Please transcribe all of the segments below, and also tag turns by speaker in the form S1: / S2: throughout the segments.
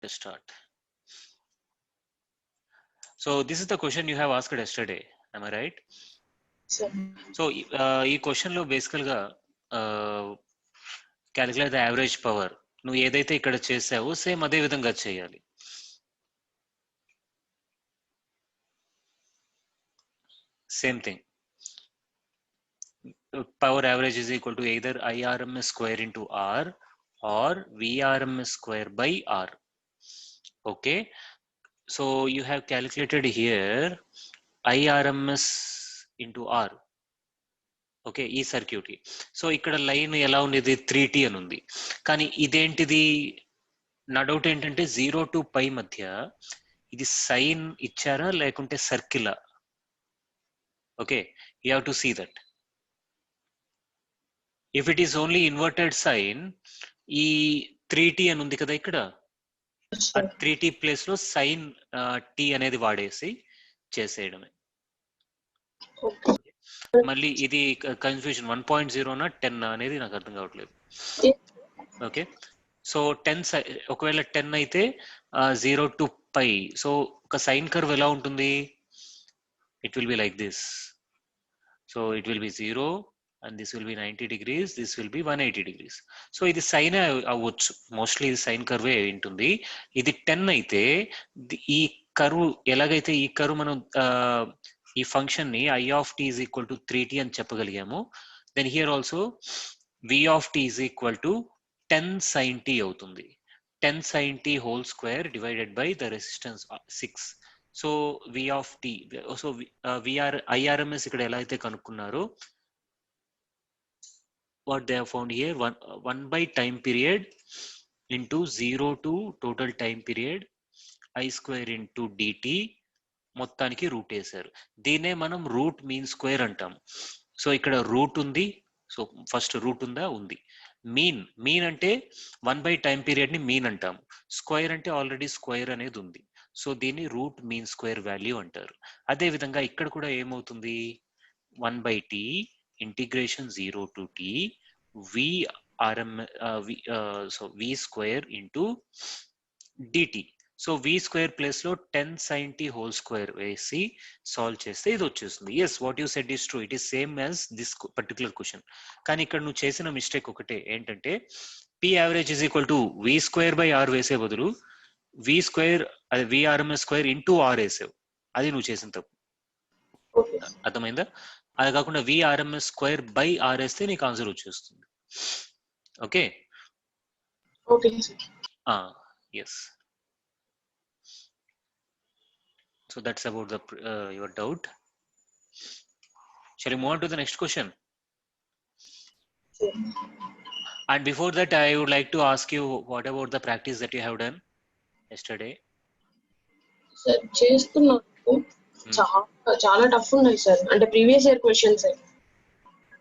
S1: Let's start. So this is the question you have asked yesterday. Am I right?
S2: Sir.
S1: So ఈ question లో బేసికల్ గా calculate the average power నువ్వు ఏదైతే ఇక్కడ చేసావో సేమ్ అదే విధంగా చేయాలి. Same thing. Power average is equal to either IRMS square into R or VRMS square by R. Okay. So you have calculated here IRMS into R. Okay ఈ circuit కి. So ఇక్కడ లైన్ ఎలా ఉండేది 3T అని ఉంది. కానీ ఇదేంటిది నా డౌట్ ఏంటంటే 0 to π మధ్య ఇది సైన్ ఇచ్చారా లేకుంటే సర్కిలా? Okay you have to see that. If it is only inverted sign ఈ 3T అని ఉంది కదా ఇక్కడ, ఆ 3T ప్లేస్ లో సైన్ T అనేది వాడేసి చేసేయడమే. మళ్ళీ ఇది కన్ఫ్యూజన్ 1.0 నా 10 అనేది నాకు అర్థం కావట్లేదు. ఓకే సో 10 ఒకవేళ 10 అయితే 0 to π. సో ఒక సైన్ కర్వ్ ఎలా ఉంటుంది? It will be like this. So it will B 0 and this will be 90 degrees, this will be 180 degrees. So ఇది సైన్ అవ్వచ్చు, మోస్ట్లీ ఇది సైన్ కర్వే ఉంటుంది. ఇది 10 అయితే ఈ కర్వ్ ఎలాగైతే ఈ కర్వ్ మనం ఈ ఫంక్షన్ ని I of t is equal to 3t అని చెప్పగలిగాము. Then here also V of t is equal to 10 sin t అవుతుంది. 10 sin t whole square divided by the resistance 6. So V of t, so IRMS ఇక్కడ ఎలా అయితే కనుక్కున్నారో what they have found here, 1 by time period into 0 to total time period I square into dt మొత్తానికి route వేశారు. దీనే మనం root mean square అంటాం. So ఇక్కడ route ఉంది. So first route ఉందా? ఉంది. మీన్ అంటే 1 by టైం పీరియడ్ ని మీన్ అంటాం. స్క్వేర్ అంటే ఆల్రెడీ స్క్వేర్ అనేది ఉంది. సో దీన్ని రూట్ మీన్ స్క్వేర్ వాల్యూ అంటారు. అదే విధంగా ఇక్కడ కూడా ఏమవుతుంది? 1 by t integration 0 to t v square into dt. So v square place లో 10 sin t హోల్ స్క్వేర్ వేసి సాల్వ్ చేస్తే ఇది వచ్చేస్తుంది. Yes, what you said is true. It is same as this particular question. కానీ ఇక్కడ నువ్వు చేసిన mistake ఒకటే ఏంటంటే p average is equal to v square by r వేసే బదులు v స్క్వేర్ అది VRMS స్క్వేర్ ఇంటూ r వేసావు. అది నువ్వు చేసిన తప్పు. అర్థమైందా? అది కాకుండా VRMS స్క్వేర్ బై r వేస్తే నీకు ఆన్సర్ వచ్చేస్తుంది. Okay yes. So that's about the your doubt. Shall we move on to the next question?
S2: Sure.
S1: And before that, I would like to ask you, what about the practice that you have done yesterday?
S2: Sir చేస్తున్నాను. చాలా tough ఉన్నాయి sir. అంటే previous year questions.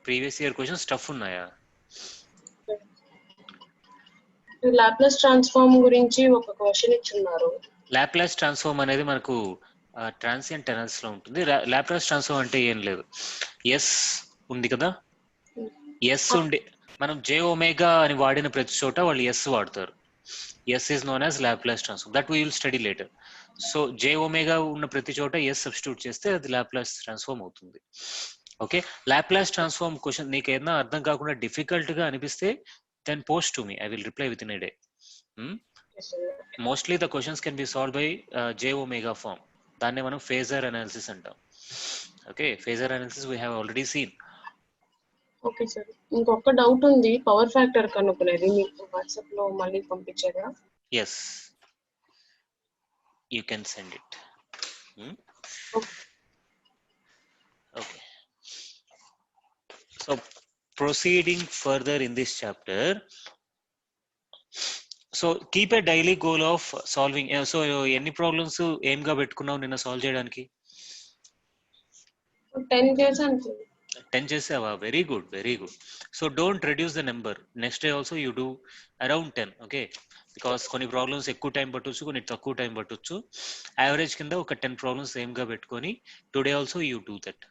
S1: Previous year questions tough ఉన్నాయా?
S2: Laplace transform గురించి ఒక question ఇచ్చున్నారు.
S1: Laplace transform అనేది మనకు ట్రాన్సియెంట్ టెనల్స్ లో ఉంటుంది. లాప్లాస్ ట్రాన్స్ఫార్మ్ అంటే ఏం లేదు. ఎస్ ఉంది కదా, ఎస్ ఉండి మనం జే ఒమేగా అని వాడిన ప్రతి చోట వాళ్ళు ఎస్ వాడతారు. S is known as Laplace transform. That we will study later. So j omega ఉన్న ప్రతి చోట ఎస్ సబ్స్టిట్యూట్ చేస్తే అది లాప్లాస్ ట్రాన్స్ఫార్మ్ అవుతుంది. ఓకే, లాప్లాస్ ట్రాన్స్ఫార్మ్ క్వశ్చన్ నీకు ఏదైనా అర్థం కాకుండా డిఫికల్ట్ గా అనిపిస్తే then post to me. I will reply within a day. Mostly the questions can be solved by J omega form. దాన్ని మనం ఫేజర్ అనాలిసిస్ అంటాం. Okay, phasor analysis we have already seen.
S2: Okay sir, ఇంకొక doubt ఉంది. Power factor కనుక్కునేది మీకు WhatsApp లో మళ్ళీ పంపించారా?
S1: Yes, you can send it. Okay, so proceeding further in this chapter, so keep a daily goal of solving. So ఎన్ని problems ఏం గా పెట్టుకున్నావు నిన్న సాల్వ్ చేయడానికి?
S2: 10 చేశాను.
S1: 10 చేసావా? Very good, very good. So don't reduce the number. Next day also you do around 10. Okay, because కొన్ని problems ఎక్కువ టైం పట్టొచ్చు, కొన్ని తక్కువ టైం పట్టొచ్చు. యావరేజ్ కింద ఒక 10 ప్రాబ్లమ్స్ సేమ్ గా పెట్టుకొని today also you do that.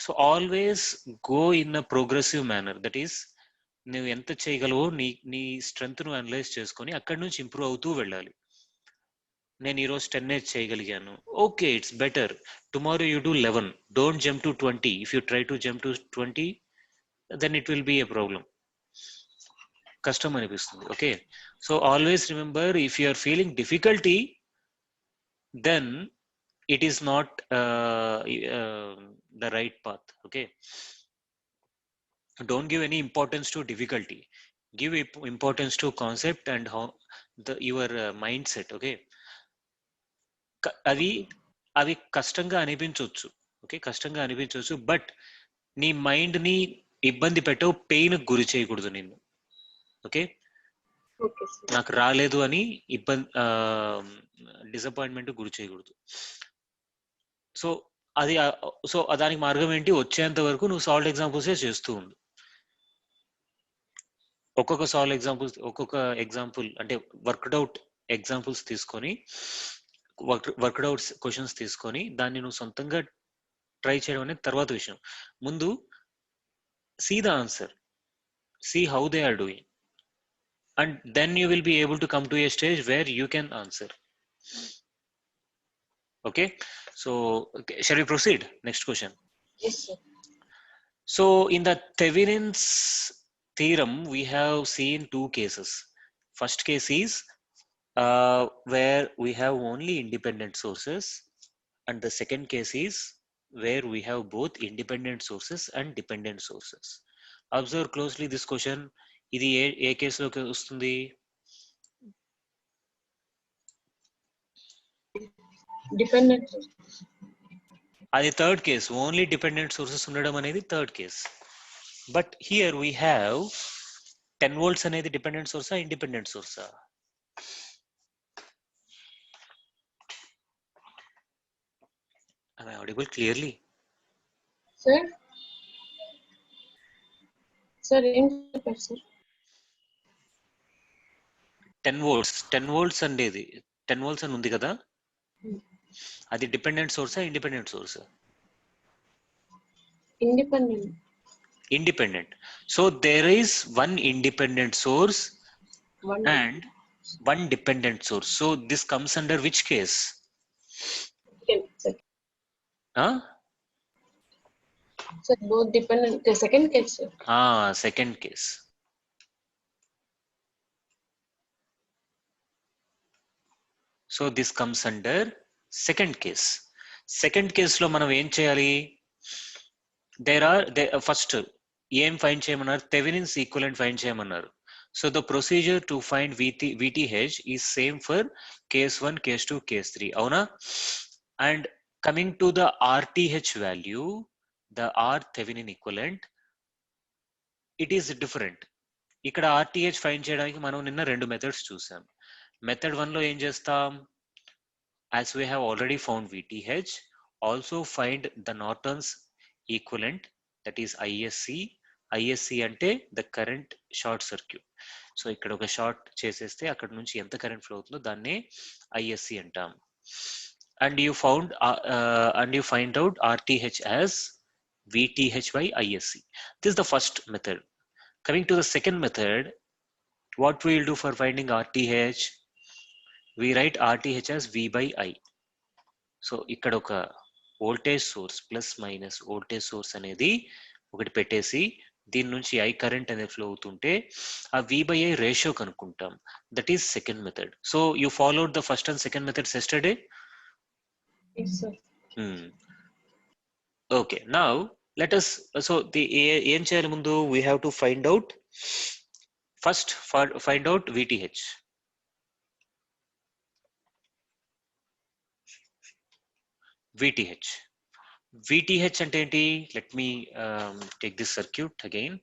S1: So always go in a progressive manner. That is నువ్వు ఎంత చేయగలవో నీ స్ట్రెంగ్త్ ను అనలైజ్ చేసుకొని అక్కడి నుంచి ఇంప్రూవ్ అవుతూ వెళ్ళాలి. నేను ఈరోజు 10 చేయగలిగాను, okay, it's better. Tomorrow you do 11, don't jump to 20. If you try to jump to 20, then it will be a problem, కష్టం అనిపిస్తుంది. Okay, so always remember, if you are feeling difficulty, then it is not the right path. Okay, don't give any importance to difficulty, give importance to concept and how your mindset. Okay, అవి కష్టంగా అనిపించవచ్చు. Okay, కష్టంగా అనిపించవచ్చు, but నీ mind ని ఇబ్బంది పెట్టవు, pain గురి చేయకూడదు నిన్ను. ఓకే, నాకు రాలేదు అని ఇబ్బంది, డిసప్పాయింట్మెంట్ గురి చేయకూడదు. సో అది సో దానికి మార్గం ఏంటి, వచ్చేంత వరకు నువ్వు సాల్వ్ ఎగ్జాంపుల్సే చేస్తూ ఉండు. ఒక్కొక్క ఎగ్జాంపుల్ అంటే వర్క్డ్ అవుట్ ఎగ్జాంపుల్స్ తీసుకొని, వర్క్డ్ అవుట్ క్వశ్చన్స్ తీసుకొని దాన్ని నువ్వు సొంతంగా ట్రై చేయడం అనేది తర్వాత విషయం. ముందు see the answer, see how they are doing, and then you will be able to come to a stage where you can answer. Okay, so shall we proceed? Next question.
S2: Yes, sir.
S1: So in the Thevenin's theorem we have seen two cases. First case is where we have only independent sources, and the second case is where we have both independent sources and dependent sources. Observe closely this question. ఇది ఏ కేసులోకి వస్తుంది?
S2: Dependent.
S1: అది third case. Only dependent sources ఉండడం అనేది third case. But here we have 10 volts అనేది dependent సోర్సా, independent సోర్సా? Am I audible clearly?
S2: Sir ఏం చెప్పారు సార్?
S1: 10 volts అనేది 10 volts అని ఉంది కదా, అది డిపెండెంట్ సోర్సా, ఇండిపెండెంట్ సోర్సా? Independent. So there is one independent source and one dependent source. So this comes under which case?
S2: Sir, both dependent. The second case, sir.
S1: Second case. So this comes under second case. Second case lo manam em cheyali? First em find cheyamanar, Thevenin's equivalent find cheyamanar. So the procedure to find VTH is same for case 1, case 2, case 3. Avuna? And coming to the RTH value, the R Thevenin equivalent, it is different. ఇక్కడ RTH find చేయడానికి మనం నిన్న రెండు methods చూసాం. Method 1 లో ఏం చేస్తాం? As we have already found VTH, also find the Norton's equivalent, that is ISC. ISC అంటే the current short circuit. So ఇక్కడ ఒక షార్ట్ చేసేస్తే అక్కడ నుంచి ఎంత కరెంట్ ఫ్లో అవుతుందో దాన్నే ISC అంటాం. And you find out RTH as VTH by ISC. This is the first method. Coming to the second method, what we will do for finding RTH? We write RTH as V by I. So ikkada oka voltage source plus minus voltage source అనేది ఒకటి పెట్టేసి దీని నుంచి I current అనేది flow అవుతుంటే ఆ V by I ratio కనుక్కుంటాం. That is second method. So you followed the first and second methods yesterday?
S2: Yes, sir.
S1: Okay, now let us, so the ఏం చేయాలి ముందు? We have to find out, first find out VTH. VTH అంటే ఏంటి? Let me take this circuit again.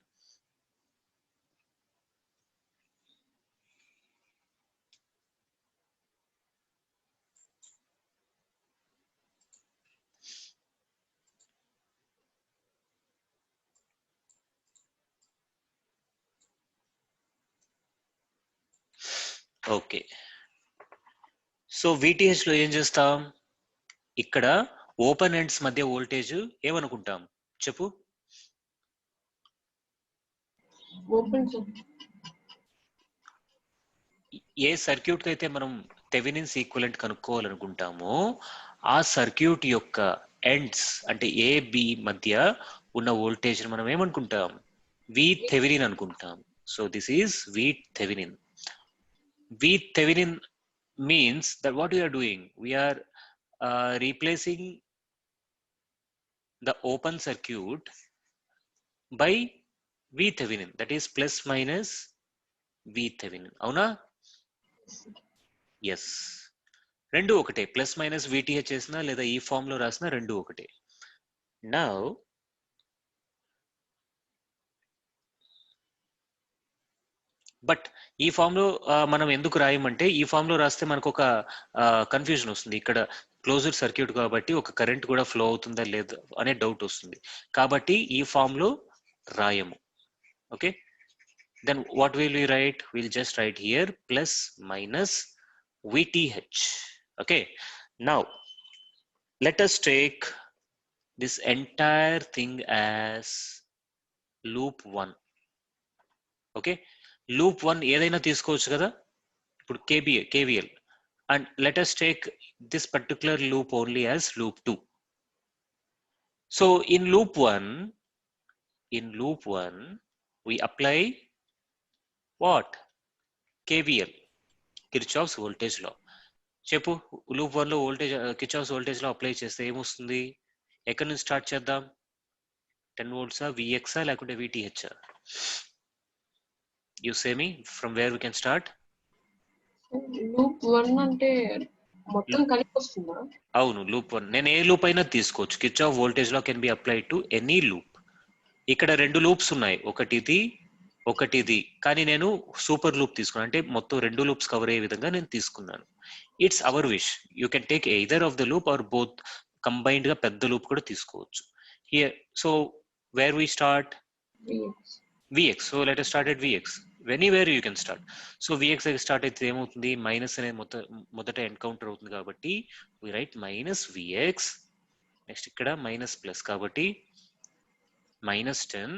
S1: Okay, so VTH లో ఏం చేస్తాం? ఇక్కడ open ends మధ్య వోల్టేజ్ ఏమనుకుంటాం చెప్పు?
S2: Open sir.
S1: ఏ సర్క్యూట్ కి అయితే మనం థెవెనిన్స్ ఈక్వలెంట్ కనుక్కోవాలనుకుంటామో ఆ సర్క్యూట్ యొక్క ఎండ్స్ అంటే ఏ బి మధ్య ఉన్న వోల్టేజ్ మనం ఏమనుకుంటాం? వి థెవెనిన్ అనుకుంటాం. So this is V Thevenin. V Thevenin means that what we are doing, we are replacing the open circuit by V Thevenin, that is plus minus V Thevenin. అవునా? Yes, రెండు ఒకటే. Plus minus VTH చేసినా లేదా ఈ form లో రాసినా రెండు ఒకటే. నౌ బట్ ఈ ఫామ్ లో మనం ఎందుకు రాయమంటే ఈ ఫామ్ లో రాస్తే మనకు ఒక కన్ఫ్యూజన్ వస్తుంది. ఇక్కడ క్లోజ్డ్ సర్క్యూట్ కాబట్టి ఒక కరెంట్ కూడా ఫ్లో అవుతుందా లేదా అనే డౌట్ వస్తుంది. కాబట్టి ఈ ఫామ్ లో రాయము. Okay, then what will we write? We'll just write here plus minus VTH. Okay, now let us take this entire thing as loop 1. Okay, loop 1 ఏదైనా తీసుకోవచ్చు కదా ఇప్పుడు KVL, and let us take this particular loop only as loop 2. So in loop 1 we apply what? KVL, Kirchhoff's voltage law. చెప్పు, loop 1 లో voltage Kirchhoff's voltage లో apply చేస్తే ఏమొస్తుంది? ఎక్కడి నుంచి స్టార్ట్ చేద్దాం? 10 volts VX లేకుంటే VTH? You say me from where we can start?
S2: Loop 1 అంటే మొత్తం కలిపి వస్తుందా?
S1: అవును, లూప్ 1. నేను ఏ లూప్ అయినా తీసుకోవచ్చు. Kirchhoff voltage law can be applied to any loop. ఇక్కడ రెండు లూప్స్ ఉన్నాయి, ఒకటి ఇది, కానీ నేను సూపర్ లూప్ తీసుకున్నాను, అంటే మొత్తం రెండు లూప్స్ కవర్ అయ్యే విధంగా నేను తీసుకున్నాను. It's our wish, you can take either of the loop or both combined గా పెద్ద లూప్ కూడా తీసుకోవచ్చు. Here so where we start? VX. So let us start at VX. Anywhere you can start. So VX దగ్గర start అయితే ఏమవుతుంది? Minus అనేది మొదట encounter అవుతుంది కాబట్టి we write minus VX. Next ఇక్కడ మైనస్ ప్లస్ కాబట్టి -10,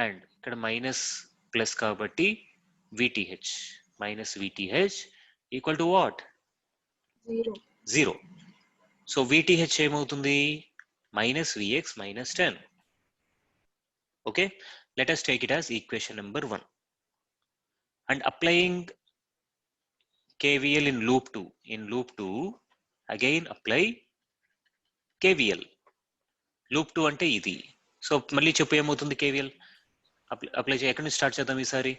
S1: అండ్ ఇక్కడ మైనస్ ప్లస్ కాబట్టి VTH equal to what? 0. So VTH ఏమవుతుంది? -VX -10. Okay, let us take it as equation number 1 and applying KVL in loop 2. Again apply KVL. loop 2 అంటే ఇది. So మళ్ళీ చెప్పు ఏమవుతుంది? KVL అప్లై చేయ, ఎక్కడి నుంచి స్టార్ట్ చేద్దాం ఈసారి?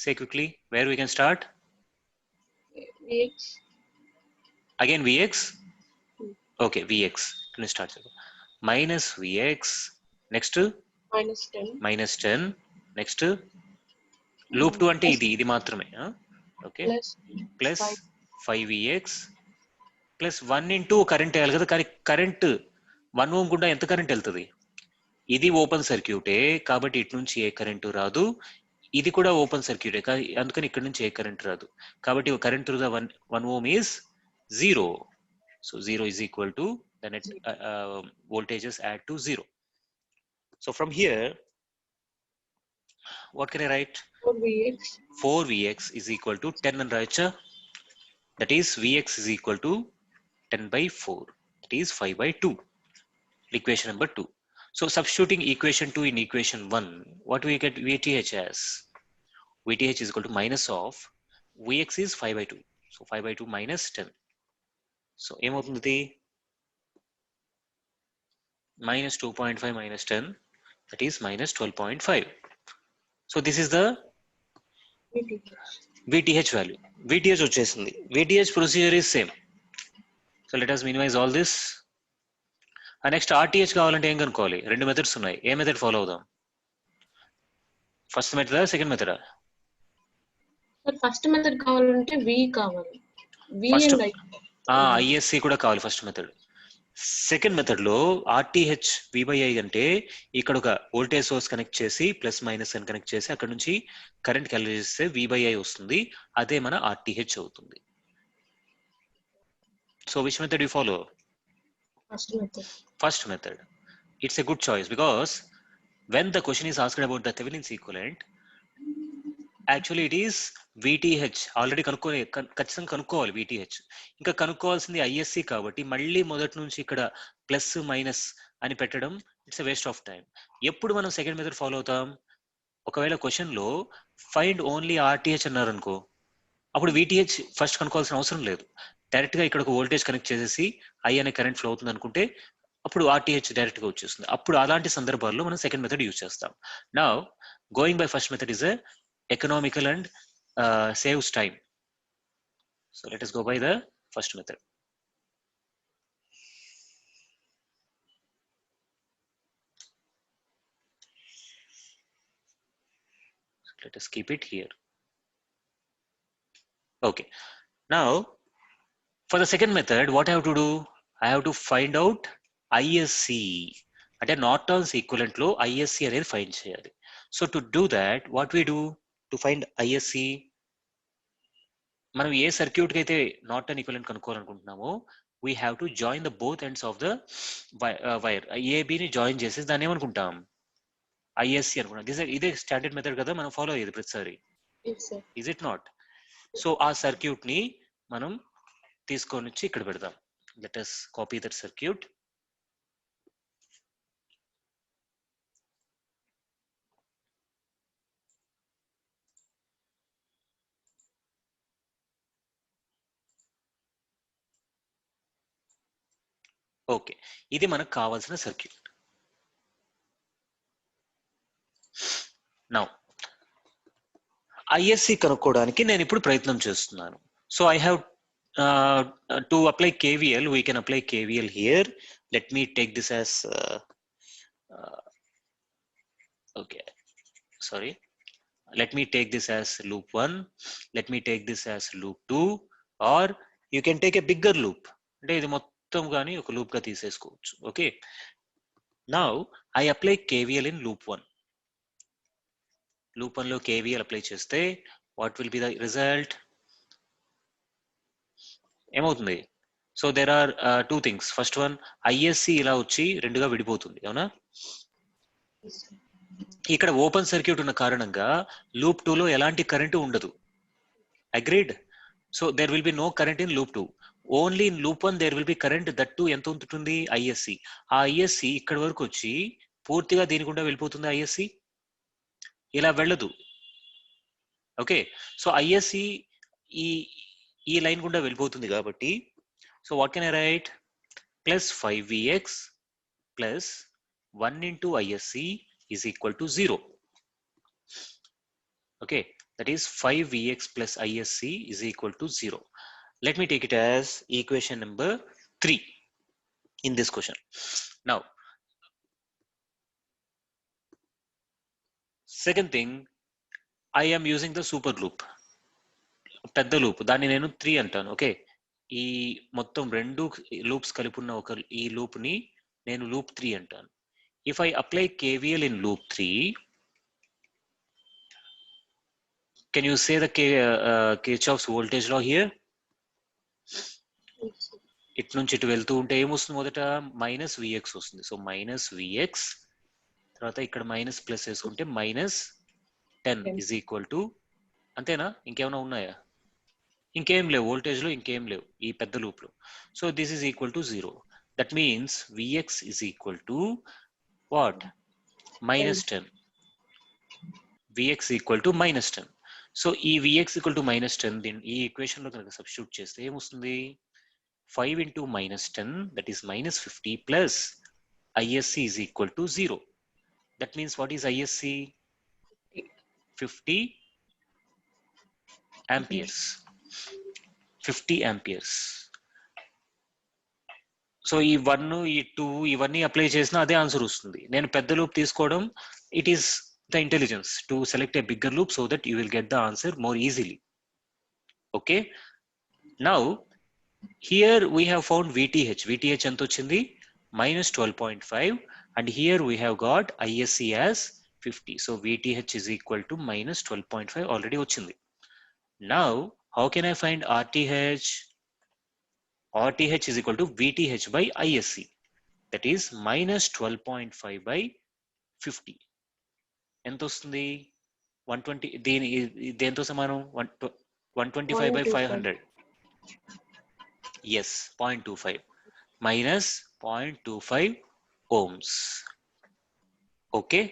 S1: Say quickly where we can start.
S2: VX.
S1: Again VX. Okay, VX can start. Minus VX, next -10, next loop 2 అంటే ఇది మాత్రమే. Okay, plus 5VX plus 1 into current వేయాలి కదా, కానీ కరెంట్ 1 ohm గుండా ఎంత కరెంట్ వెళ్తుంది? ఇది ఓపెన్ సర్క్యూటే కాబట్టి ఇటు నుంచి ఏ కరెంటు రాదు, ఇది కూడా ఓపెన్ సర్క్యూటే అందుకని ఇక్కడ నుంచి ఏ కరెంట్ రాదు, కాబట్టి current through the 1 ohm is 0. So 0 is equal to the net voltages add to 0. So from here what can I write? 4VX is equal to 10 and write, that is VX is equal to 10 by 4, that is 5 by 2. Equation number 2. So substituting equation 2 in equation 1, what we get VTH as? VTH is equal to minus of VX is 5 by 2. So 5 by 2 minus 10. So ఏమవుతుంది? -2.5 minus 10, that is -12.5. So this is the VTH value. VTH వచ్చేసింది. VTH procedure is same. So let us minimize all this. Next RTH కావాలంటే ఏం కనుక్కోవాలి? రెండు methods ఉన్నాయి. ఏ method follow అవుదాం? First మెథడా సెకండ్ మెథడా?
S2: ఫస్ట్ మెథడ్ కావాలంటే V కావాలి.
S1: ISC కూడా కావాలి ఫస్ట్ మెథడ్. సెకండ్ మెథడ్ లో RTH V/I అంటే ఇక్కడ ఒక వోల్టేజ్ సోర్స్ కనెక్ట్ చేసి ప్లస్ మైనస్ అని కనెక్ట్ చేసి అక్కడ నుంచి కరెంట్ క్యాలిక్యులేట్ చేస్తే V/I వస్తుంది, అదే మన RTH అవుతుంది. So which method you follow?
S2: First method.
S1: it's a good choice because when the question is asked about the Thevenin's equivalent, actually it is VTH already ఖచ్చితంగా కనుక్కోవాలి VTH. ఇంకా కనుక్కోవాల్సింది ISC కాబట్టి మళ్ళీ మొదటి నుంచి ఇక్కడ ప్లస్ మైనస్ అని పెట్టడం it's a waste of time. ఎప్పుడు మనం సెకండ్ మెథడ్ ఫాలో అవుతాం? ఒకవేళ క్వశ్చన్ లో ఫైండ్ ఓన్లీ RTH అన్నారు అనుకో, అప్పుడు VTH ఫస్ట్ కనుక్కోవాల్సిన అవసరం లేదు. డైరెక్ట్ గా ఇక్కడ ఒక వోల్టేజ్ కనెక్ట్ చేసేసి I అనే కరెంట్ ఫ్లో అవుతుంది అనుకుంటే అప్పుడు RTH డైరెక్ట్ గా వచ్చేస్తుంది. అప్పుడు అలాంటి సందర్భాల్లో మనం సెకండ్ మెథడ్ యూజ్ చేస్తాం. Now going by first method is economical and saves time. So let us go by the first method. So let us keep it here. Okay. Now for the second method, what I have to do? I have to find out ISC. At a Norton's equivalent లో ISC అనేది find చేయాలి. So to do that, what we do to find ISC? మనం ఏ circuit కి అయితే Norton equivalent కనుక్కోవాలనుకుంటున్నామో we have to join the both ends of the wire. AB ని join చేసి దాన్ని ఏమనుకుంటాం? ISC అనుకుంటాం. ఇదే స్టాండర్డ్ మెథడ్ కదా మనం ఫాలో అయ్యేది ప్రతిసారి. Is it not? సో ఆ సర్క్యూట్ ని మనం తీసుకొని వచ్చి ఇక్కడ పెడదాం. Let us copy that circuit. Okay, ఇది మనకు కావాల్సిన సర్క్యూట్. నౌ ISC కనుక్కోవడానికి నేను ఇప్పుడు ప్రయత్నం చేస్తున్నాను. So I have to apply KVL, we can apply KVL here. Let me take this as okay, sorry, let me take this as loop 1, let me take this as loop 2, or you can take a bigger loop. అంటే ఇది మొత్తం గాని ఒక loop గా తీసేసుకోవచ్చు. Okay, now I apply KVL in loop 1. loop 1 లో KVL apply చేస్తే what will be the result? ఏమవుతుంది? So there are two things. First one, ISC ఇలా వచ్చి రెండుగా విడిపోతుంది, అవునా? ఇక్కడ ఓపెన్ సర్క్యూట్ ఉన్న కారణంగా లూప్ 2 లో ఎలాంటి కరెంటు ఉండదు. Agreed? So there will be no current in loop 2. Only in loop 1 there will be current. That too ఎంత ఉంటుంది? ISC. ఆ ISC ఇక్కడ వరకు వచ్చి పూర్తిగా దీని గుండా వెళ్ళిపోతుంది. ISC ఇలా వెళ్ళదు. ఓకే, సో ISC ఈ లైన్ గుండా వెళ్ళిపోతుంది కాబట్టి, so what can I right? Plus 5Vx plus 1 into ISC is equal to 0. Okay, that is 5Vx plus ISC is equal to 0. Let me take it as equation number 3 in this question. Now, second thing, I am using the super loop. పెద్ద loop, దాన్ని నేను 3 అంటాను. Okay, ఈ మొత్తం రెండు loops కలిపి ఉన్న ఒక ఈ లూప్ ని నేను లూప్ 3 అంటాను. If I apply KVL in loop 3, can you say the Kirchhoff's voltage law here? ఇటు నుంచి ఇటు వెళ్తూ ఉంటే ఏమొస్తుంది? మొదట -Vx వస్తుంది. సో -Vx తర్వాత ఇక్కడ మైనస్ ప్లస్ వేసుకుంటే -10 is equal to, అంతేనా? ఇంకేమైనా ఉన్నాయా? ఇంకేం లేవు, వోల్టేజ్ లో ఇంకేం లేవు ఈ పెద్ద లూప్ లో. So this is equal to 0. That means Vx is equal to what? -10. Vx equal to -10. So ఈ Vx equal to -10 దీని ఈ ఈక్వేషన్ లో కనుక సబ్స్టిట్యూట్ చేస్తే ఏమొస్తుంది? 5 into -10, that is -50 plus ISC is equal to 0. That means what is ISC? 50 amperes. 50 amperes. So ఈ 1 ఈ 2 ఇవన్నీ అప్లై చేసినా అదే ఆన్సర్ వస్తుంది. నేను పెద్ద లూప్ తీసుకోవడం, it is the intelligence to select a bigger loop so that you will get the answer more easily. Okay, now here we have found VTH. VTH ఎంత వచ్చింది? -12.5, and here we have got ISC as 50. So VTH is equal to -12.5 already వచ్చింది. Now how can I find RTH? RTH is equal to VTH by ISC. That is minus 12.5 by 50. ఎంత వస్తుంది? 120. దేంతో సమానం? 125 by 500. Yes, 0.25 minus 0.25 ohms. Okay.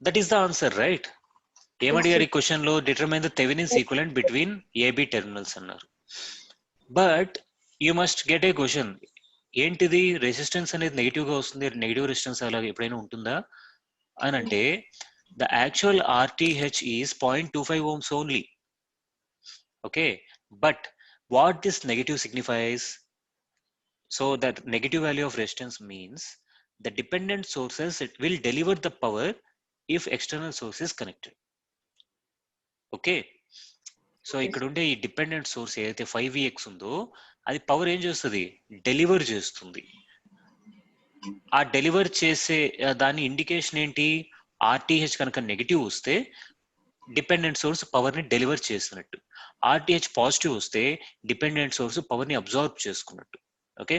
S1: That is the answer, right? ఏమడిగారు ఈ question లో? Determine the Thevenin's equivalent between AB terminals అన్నారు. But you must get a question. ఏంటిది resistance అనేది negative గా వస్తుంది, నెగిటివ్ రెసిస్టెన్స్ అలా ఎప్పుడైనా ఉంటుందా అని అంటే, the actual RTH is 0.25 ohms only. Okay, but what this negative signifies? So that negative value of resistance means the dependent sources, it will deliver the power if external source is connected. Okay, so ఇక్కడ ఉండే ఈ dependent source ఏదైతే 5Vx ఉందో అది power ఏం చేస్తుంది? Deliver చేస్తుంది. ఆ డెలివర్ చేసే దాని ఇండికేషన్ ఏంటి? ఆర్టీహెచ్ కనుక నెగిటివ్ వస్తే డిపెండెంట్ సోర్స్ పవర్ ని డెలివర్ చేస్తున్నట్టు, ఆర్టీహెచ్ పాజిటివ్ వస్తే డిపెండెంట్ సోర్స్ పవర్ ని అబ్జార్బ్ చేసుకున్నట్టు. Okay,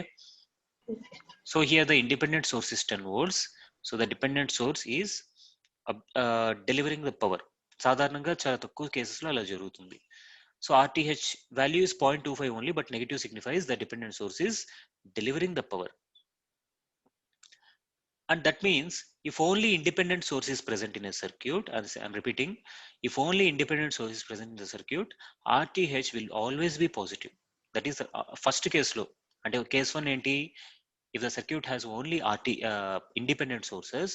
S1: so here the independent source is 10 volts. So the dependent source is delivering the power. సాధారణంగా చాలా తక్కువ కేసెస్ లో అలా జరుగుతుంది. So RTH value is 0.25 only, but negative signifies the dependent source is delivering the power. And that means if only independent source is present in a circuit, as I'm repeating, if only independent source is present in the circuit, RTH will always be positive. That is the first case lo. And case 1 enti, if the circuit has only independent sources,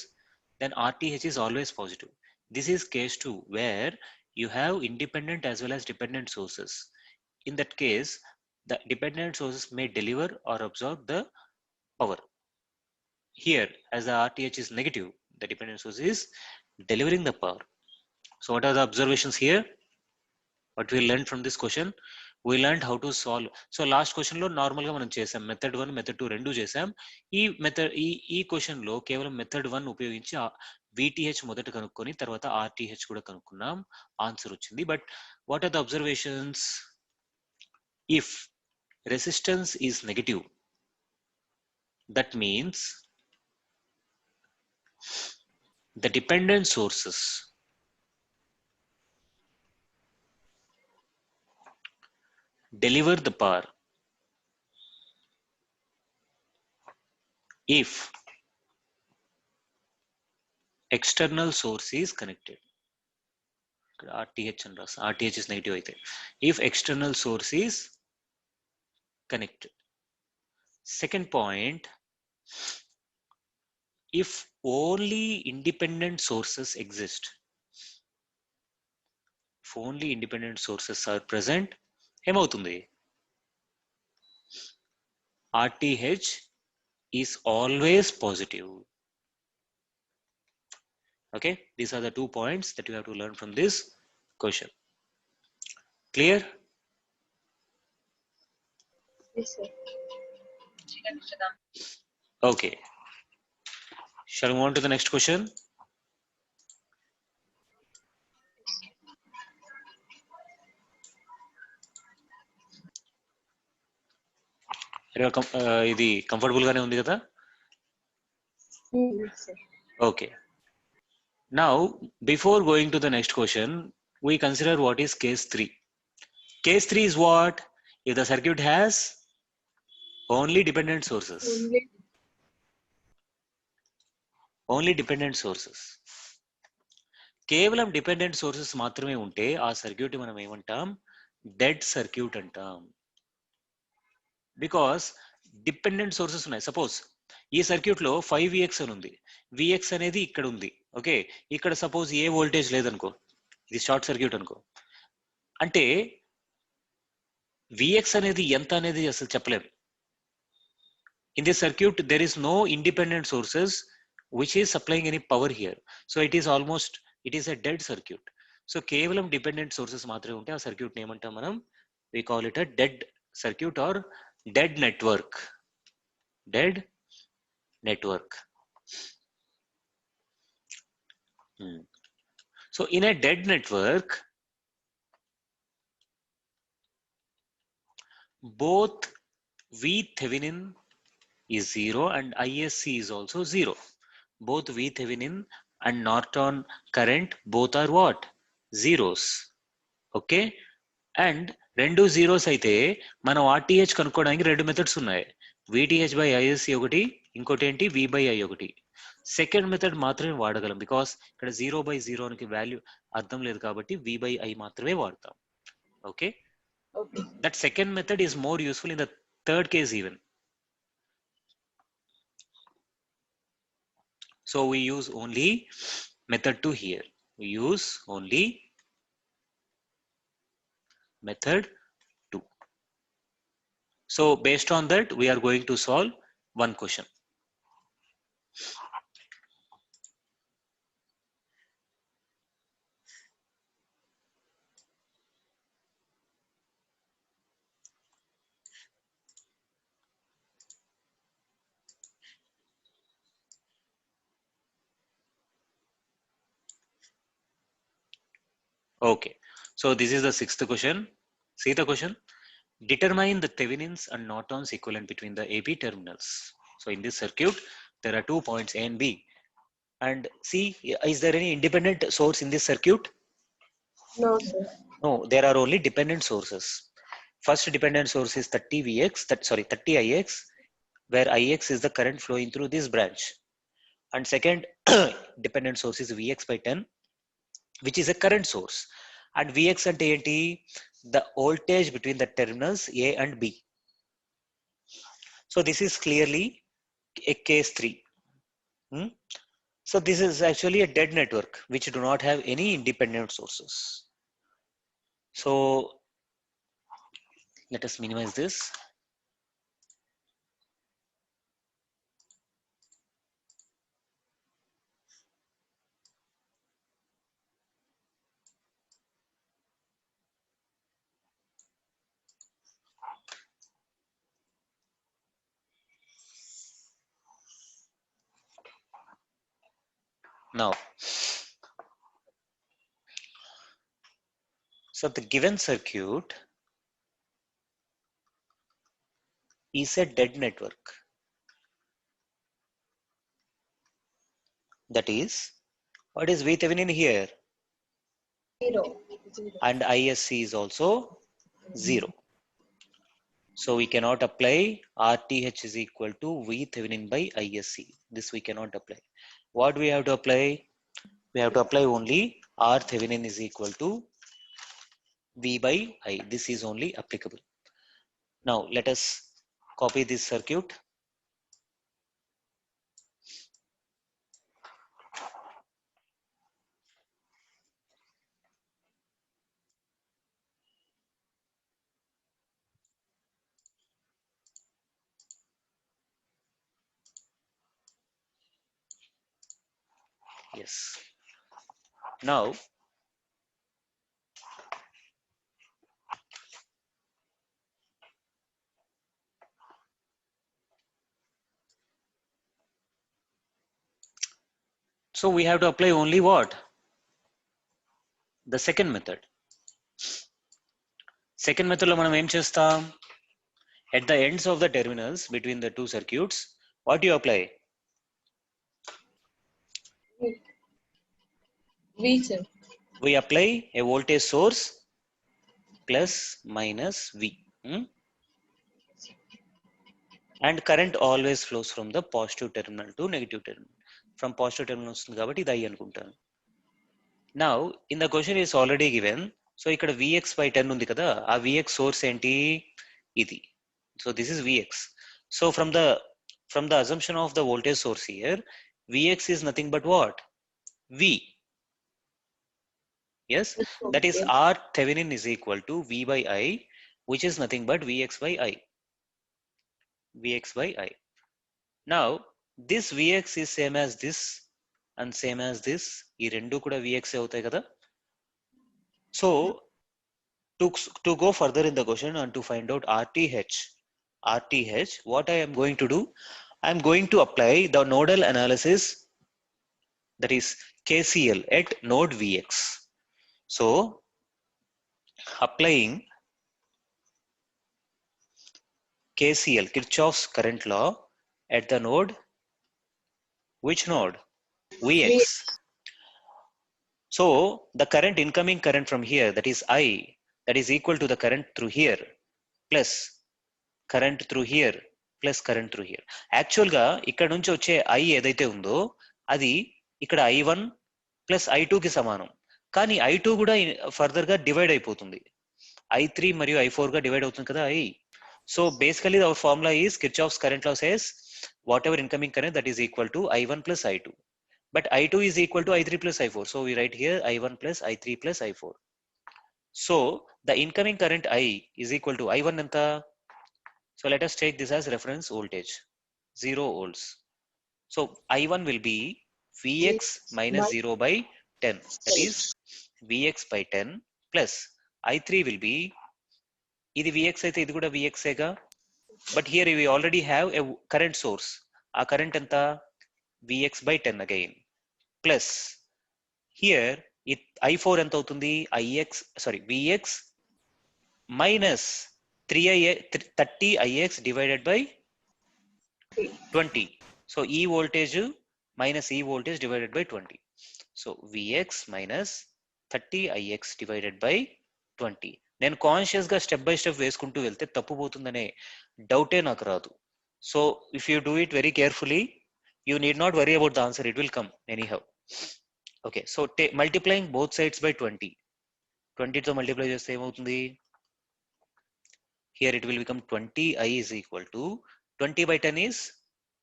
S1: then RTH is always positive. This is case 2 where you have independent as well as dependent sources. In that case, the dependent sources may deliver or absorb the power. Here, as the RTH is negative, the dependent source is delivering the power. So what are the observations here? What we learned from this question? We learned how to solve. So last question lo normal ga manam chesam, method 1 method 2 rendu chesam. ఈ question లో కేవలం method 1 ఉపయోగించి VTH మొదట కనుక్కొని తర్వాత RTH కూడా కనుక్కున్నాం, answer వచ్చింది. But what are the observations? If resistance is negative, that means the dependent sources deliver the power if external source is connected. RTH and RTH is negative aithe, if external source is connected. Second point, if only independent sources exist, if only independent sources are present, ఏమవుతుంది? RTH is always positive. Okay, these are the 2 points that you have to learn from this question. Clear?
S2: Yes, sir.
S1: Okay, shall we move on to the next question? ఇది comfortable గానే ఉంది కదా?
S2: Yes, sir.
S1: Okay, now before going to the next question, we consider what is case 3. Case 3 is what? If the circuit has only dependent sources. Only dependent sources. కేవలం dependent sources మాత్రమే ఉంటే ఆ circuit మనం ఏమంటాం? Dead circuit అంటాం. Because dependent sources ఉన్నాయి. Suppose ఈ circuit లో 5Vx అని ఉంది, Vx అనేది ఇక్కడ ఉంది. ఓకే, ఇక్కడ సపోజ్ ఏ వోల్టేజ్ లేదనుకో, ఇది షార్ట్ సర్క్యూట్ అనుకో, అంటే Vx అనేది ఎంత అనేది అసలు చెప్పలేము. In this circuit there is no independent sources which is supplying any power here. So it is almost, it is a dead circuit. So కేవలం డిపెండెంట్ సోర్సెస్ మాత్రమే ఉంటే ఆ సర్క్యూట్ ఏమంటాం మనం? we call it a dead circuit or dead network. Dead network. So in a dead network, both VThevenin is 0 and ISC is also 0. Both VThevenin and Norton current both are what? Zeros. Okay? And రెండు zeros అయితే మనం RTH కనుక్కోవడానికి రెండు methods ఉన్నాయి. VTH by ISC ఒకటి, ఇంకోటి ఏంటి V by I ఒకటి. సెకండ్ మెథడ్ మాత్రమే వాడగలం బికాస్ ఇక్కడ 0/0 కి వాల్యూ అర్థం లేదు కాబట్టి V by I మాత్రమే వాడతాం. Okay, that second method is more useful in the third case even. So we use only method 2 here. We use only method 2. So based on that, we are going to solve one question. Okay, so this is the sixth question. See the question. Determine the Thevenin's and Norton's equivalent between the AB terminals. So in this circuit, there are 2 points A and B. And see, is there any independent source in this circuit?
S2: No, sir.
S1: No, there are only dependent sources. First dependent source is 30 Ix, where Ix is the current flowing through this branch. And second dependent source is Vx by 10, which is a current source. And Vx and TNT, the voltage between the terminals A and B. So this is clearly a case 3. So this is actually a dead network which do not have any independent sources. So let us minimize this. Now, so the given circuit is a dead network. That is, what is VThevenin here?
S2: 0.
S1: And ISC is also 0. So we cannot apply RTH is equal to VThevenin by ISC. This we cannot apply. What we have to apply? We have to apply only R Thevenin is equal to V by I. This is only applicable. Now let us copy this circuit. Yes. Now so we have to apply only what? The second method. Second method lo manam em chestam? At the ends of the terminals between the two circuits, what do you apply?
S2: V, sir.
S1: We apply a voltage source plus minus V. And current always flows from the positive terminal to negative terminal. From positive terminal వస్తుంది కాబట్టి ఇది I అనుకుంటాను. Now in the question is already given. So ఇక్కడ Vx by 10 ఉంది కదా, ఆ Vx source ఏంటి? ఇది. So this is Vx. So from the assumption of the voltage source here, Vx is nothing but what? V. Yes, that is R Thevenin is equal to V by I, which is nothing but Vx by I. Vx by I. Now this Vx is same as this and same as this. ఈ రెండు కూడా Vx అవుతాయి కదా. So to go further in the question and to find out RTH, what I am going to do, I am going to apply the nodal analysis, that is KCL at node Vx. So applying KCL, Kirchhoff's current law at the node, which node? Vx. So the current, incoming current from here, that is I, that is equal to the current through here plus current through here plus current through here. Actual గా ఇక్కడ నుంచి వచ్చే I ఏదైతే ఉందో అది ఇక్కడ I1 plus I2 కి సమానం. కానీ I2 కూడా ఫర్దర్ గా డివైడ్ అయిపోతుంది. I3 మరియు I4 గా డివైడ్ అవుతుంది కదా I. So basically our formula is Kirchhoff's current law says whatever incoming current, that is equal to I1 plus I2. But I2 is equal to I3 plus I4. So we write here I1 plus I3 plus I4. So the incoming current I is equal to I1 anta. So let us take this as reference voltage, 0 volts. So I1 will be Vx minus 0 by 10. That is Vx by 10 plus I3 will be, ఇది Vx అయితే ఇది కూడా Vx ఏగా. But here we already have a current source. ఆ current ఎంత? Vx by 10 again. Plus here I4 ఎంత అవుతుంది? Vx minus 30 Ix divided by 20. So E voltage minus E voltage divided by 20. So Vx minus 30 Ix divided by 20. నేను conscious గా step by step వేసుకుంటూ వెళ్తే తప్పు పోతుందనే డౌటే నాకు రాదు. So if you do it very carefully, you need not worry about the answer, it will come anyhow. Okay, so multiplying both sides by 20. 20 తో multiply చేస్తే ఏమవుతుంది? Here it will become 20I is equal to 20 by 10 is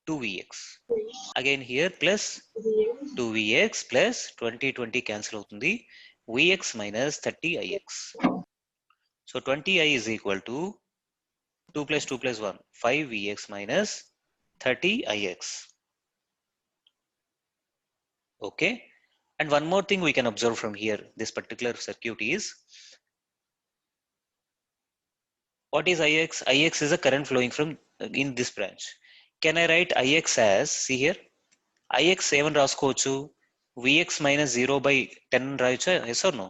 S1: 2Vx. Again here plus 2Vx plus 20 cancel అవుతుంది. Vx minus 30Ix. So 20I is equal to 2 plus 2 plus 1, 5Vx minus 30Ix. Okay. And one more thing we can observe from here, this particular circuit is, what is Ix? Ix is a current flowing from in this branch. Can I write Ix as, see here, Ix 7 రాసుకోవచ్చు, Vx minus 0 by 10 రాయొచ్చా? Yes or no?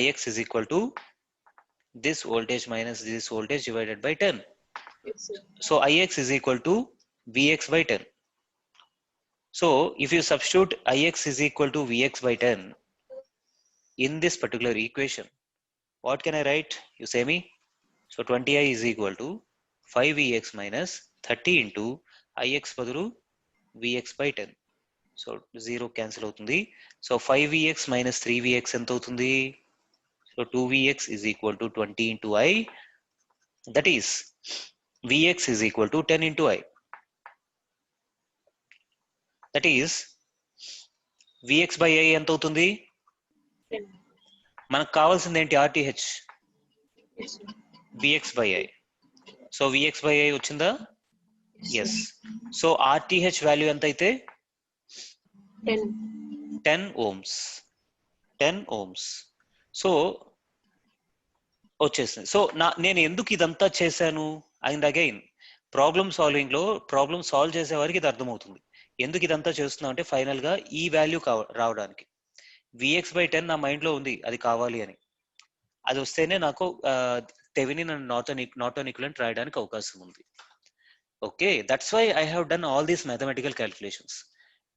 S1: Ix is equal to this voltage minus this voltage divided by 10.
S2: Yes,
S1: so Ix is equal to Vx by 10. So if you substitute Ix is equal to Vx by 10 in this particular equation, what can I write? You say me. So 20I is equal to 5Vx minus 30 into Ix బదులు Vx by 10. So 0 cancel అవుతుంది. So 5Vx minus 3Vx ఎంత అవుతుంది? So 2Vx is equal to 20 into I. That is Vx is equal to 10 into I. That is Vx by I ఎంత అవుతుంది? మనకు కావాల్సింది ఏంటి? RTH. Vx by I. So Vx by I వచ్చిందా? Yes. So RTH value ఎంత అయితే? 10 ohms. 10 ohms. So వచ్చేసింది. So నేను ఎందుకు ఇదంతా చేశాను? అండ్ అగైన్ ప్రాబ్లమ్ సాల్వింగ్ లో ప్రాబ్లమ్ సాల్వ్ చేసే వారికి ఇది అర్థమవుతుంది. ఎందుకు ఇదంతా చేస్తున్నా అంటే ఫైనల్ గా ఈ వాల్యూ రావడానికి. Vx by 10 నా మైండ్ లో ఉంది, అది కావాలి అని. అది వస్తేనే నాకు థెవెనిన్ అండ్ నార్టన్ ఈక్వివలెంట్ రాయడానికి అవకాశం ఉంది. Okay, that's why I have done all these mathematical calculations.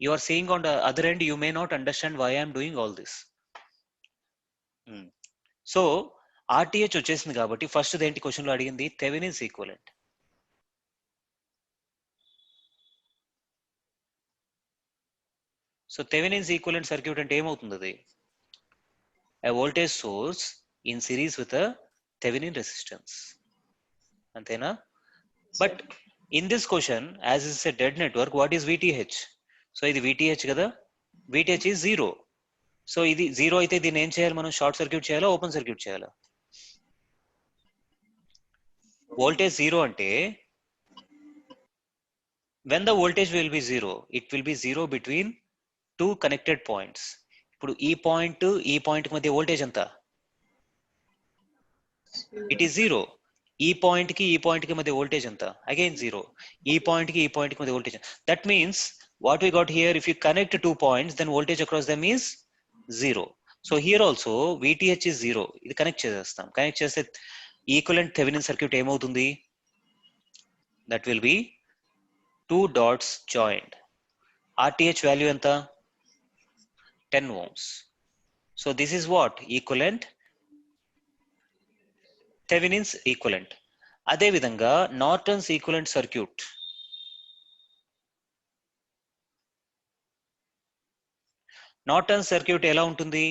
S1: You are seeing on the other end, you may not understand why I'm doing all this. So RTH వచ్చేసింది కాబట్టి first ఏంటి question లో అడిగింది? Thevenin's equivalent. So Thevenin's equivalent circuit అంటే ఏమవుతుంది? అది a voltage source in series with a Thevenin resistance. Antena? But in this question, as is a dead network, what is VTH? So ఇది VTH కదా? VTH is 0. So ఇది 0 అయితే దీన్ని ఏం చేయాలి మనం? షార్ట్ సర్క్యూట్ చేయాలా, ఓపెన్ సర్క్యూట్ చేయాలా? వోల్టేజ్ 0 అంటే when the voltage will be 0, it will be 0 between two connected points. ఇప్పుడు ఈ పాయింట్ మధ్య వోల్టేజ్ ఎంత? It is 0. ఈ పాయింట్ కి మధ్య వోల్టేజ్ ఎంత? అగైన్ 0. ఈ పాయింట్ కి మధ్య voltage. That means what we got here, if you connect 2 points then voltage across them is 0. So here also VTH is 0. ఇది కనెక్ట్ చేసేస్తాం. కనెక్ట్ చేస్తే ఈక్వలెంట్ థెవెనిన్ సర్క్యూట్ ఏమవుతుంది? That will be 2 dots joined. RTh value ఎంత? 10 ohms. So this is what? Equivalent Thevenin's equivalent. అదే విధంగా Norton's equivalent circuit. Norton's circuit ఎలా ఉంటుంది?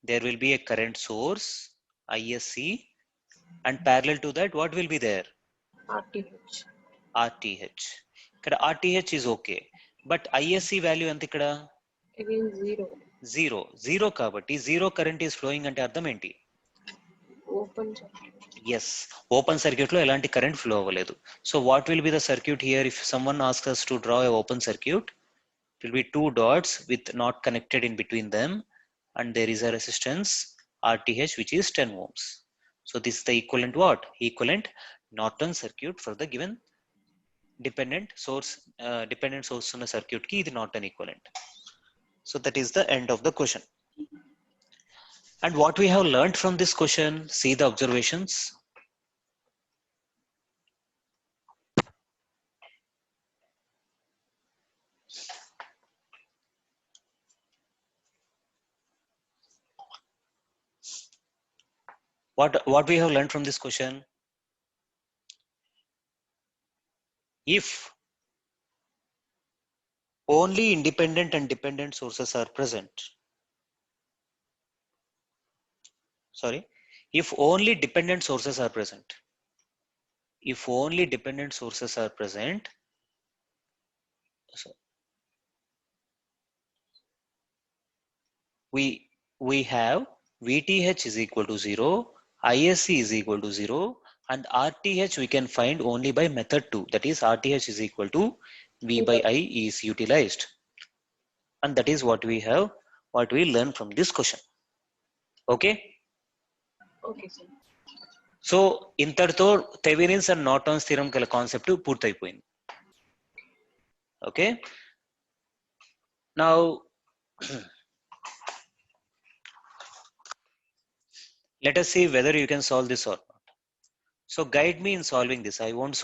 S1: There will be a current source ISC and parallel to that what will be there? RTH. ఇక్కడ RTH is okay. But ISC value ఎంత ఇక్కడ?
S2: Again zero.
S1: Zero కాబట్టి zero current is flowing అంటే అర్థం ఏంటి?
S2: Open circuit.
S1: Yes, open circuit లో ఎలాంటి current flow అవ్వలేదు. So what will be the circuit here? If someone asks us to draw a open circuit, it will be 2 dots with not connected in between them, and there is a resistance RTH which is 10 ohms. So this is the equivalent what? Equivalent Norton circuit for the given dependent source on the circuit ki idi Norton equivalent. So that is the end of the question. And what we have learned from this question, see the observations. What we have learned from this question? If only independent and dependent sources are present. Sorry, if only dependent sources are present. If only dependent sources are present, so we have VTH is equal to 0, ISC is equal to 0, and RTH we can find only by method 2. That is RTH is equal to V by I is utilized. And that is what we have, what we learn from this question. Okay?
S2: Okay, sir.
S1: So ఇంతటితో Thevenin's and Norton's theorem గల concept పూర్తయిపోయింది. Okay, now let us see whether you can solve this or not. So guide me in solving this. I won't